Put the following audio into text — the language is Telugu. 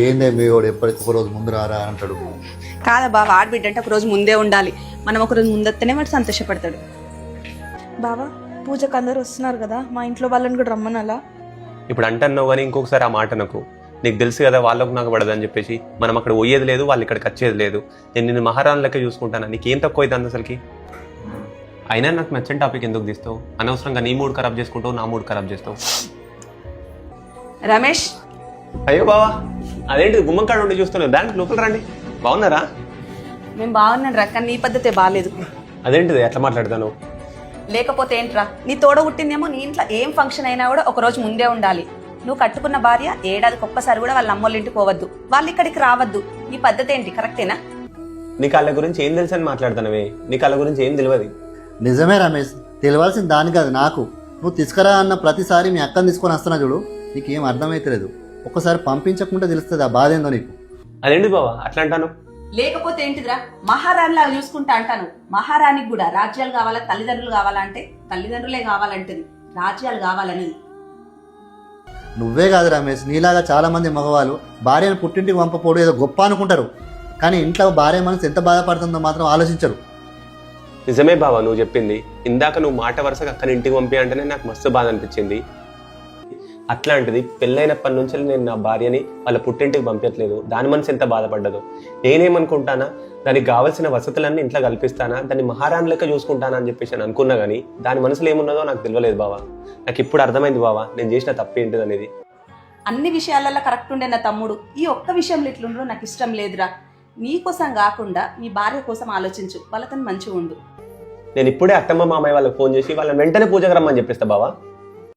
ఏందే మీ వాడు ఎప్పటికి ఒక రోజు ముందు రారా అంటాడు. కాదా బావ, ఆడబిడ్డ అంటే ఒక రోజు ముందే ఉండాలి. మనం ఒక రోజు ముందొస్తేనే వాడు సంతోషపడతాడు. బావా పూజకు అందరు వస్తున్నారు కదా, మా ఇంట్లో వాళ్ళని కూడా రమ్మనాలా? ఇప్పుడు అంటున్నావు కానీ ఇంకొకసారి ఆ మాట నాకు. నీకు తెలుసు కదా వాళ్ళకు నాకు పడదని చెప్పేసి మనం అక్కడ పోయేది లేదు, వాళ్ళు ఇక్కడికి వచ్చేది లేదు. నేను నిన్ను మహారాణి లెక్క చూసుకుంటాను. నీకేం తక్కువ అవుతుంది అసలుకి? అయినా నాకు నచ్చిన టాపిక్ ఎందుకు తీస్తావు? అనవసరంగా నీ మూడ్ ఖరాబ్ చేసుకుంటావు, నా మూడ్ ఖరాబ్ చేస్తావు. రమేష్, అయ్యో బావా, అదేంటి గుమ్మం కాడ ఉండి చూస్తున్నావు? దానికి లోపల రండి. బాగున్నారా? మేము బాగున్నాను రా, కానీ నీ పద్ధతే బాగాలేదు. అదేంటిది ఎట్లా మాట్లాడతాను? లేకపోతే ఏంట్రా, నీ తోడ పుట్టిందేమో, నీ ఇంట్లో ఏం ఫంక్షన్ అయినా కూడా ఒక రోజు ముందే ఉండాలి. నువ్వు కట్టుకున్న భార్య ఏడాదికి ఒక్కసారి కూడా వాళ్ళ అమ్మోళ్ళ ఇంటికి పోవద్దు, వాళ్ళు ఇక్కడికి రావద్దు. ఈ పద్ధతి ఏంటి? కరెక్టేనా? నీకు వాళ్ళ గురించి ఏం తెలుసు అని మాట్లాడుతున్నావే? నీకు వాళ్ళ గురించి ఏం తెలియదు. నిజమే రమేష్, తెలియాల్సింది దాని కాదు నాకు. నువ్వు తీసుకురా అన్న ప్రతిసారి మీ అక్కని తీసుకొని వస్తున్నా చూడు, నీకేం అర్థమైతలేదు. ఒక్కసారి పంపించకుండా తెలుస్తుంది ఆ బాధ ఏందో నీకు. అదేంటి బావా అట్లా అంటాను? లేకపోతే ఏంటిదిరా, మహారాణిలాగా చూసుకుంటా అంటాను. మహారాణికి కూడా రాజ్యాలు కావాలా, తల్లిదండ్రులు కావాలంటే తల్లిదండ్రులే కావాలంటది, రాజ్యాలు కావాలని. నువ్వే కాదు రమేష్, నీలాగా చాలా మంది మగవాళ్ళు భార్యను పుట్టింటికి పంపపోవడం ఏదో గొప్ప అనుకుంటారు, కానీ ఇంట్లో భార్య మనసు ఎంత బాధపడుతుందో మాత్రం ఆలోచించరు. నిజమే బావా నువ్వు చెప్పింది. ఇందాక నువ్వు మాట వరుసగా అక్కని ఇంటికి పంపి అంటేనే నాకు మస్తు బాధ అనిపించింది. అట్లాంటిది పెళ్ళైనప్పటి నుంచి నేను నా భార్యని వాళ్ళ పుట్టింటికి పంపించట్లేదు. దాని మనసు ఎంత బాధపడ్డదో. నేనేమనుకుంటానా, దానికి కావాల్సిన వసతులన్నీ ఇంట్లో కల్పిస్తానా, దాన్ని మహారాణి లెక్క చూసుకుంటానా అని చెప్పేసి నేను అనుకున్నా, కానీ దాని మనసులో ఏమున్నదో నాకు తెలియలేదు బావా. నాకు ఇప్పుడు అర్థమైంది బావా నేను చేసిన తప్పేంటిది అనేది. అన్ని విషయాలలో కరెక్ట్ ఉండే నా తమ్ముడు, ఈ ఒక్క విషయంలో ఇట్లుండో నాకు ఇష్టం లేదురా. నీ కోసం కాకుండా మీ భార్య కోసం ఆలోచించు, వాళ్ళతో మంచిగా ఉండు. నేను ఇప్పుడే అత్తమ్మ మామయ్య వాళ్ళకి ఫోన్ చేసి వాళ్ళని వెంటనే పూజకు రమ్మని చెప్పిస్తా బావా.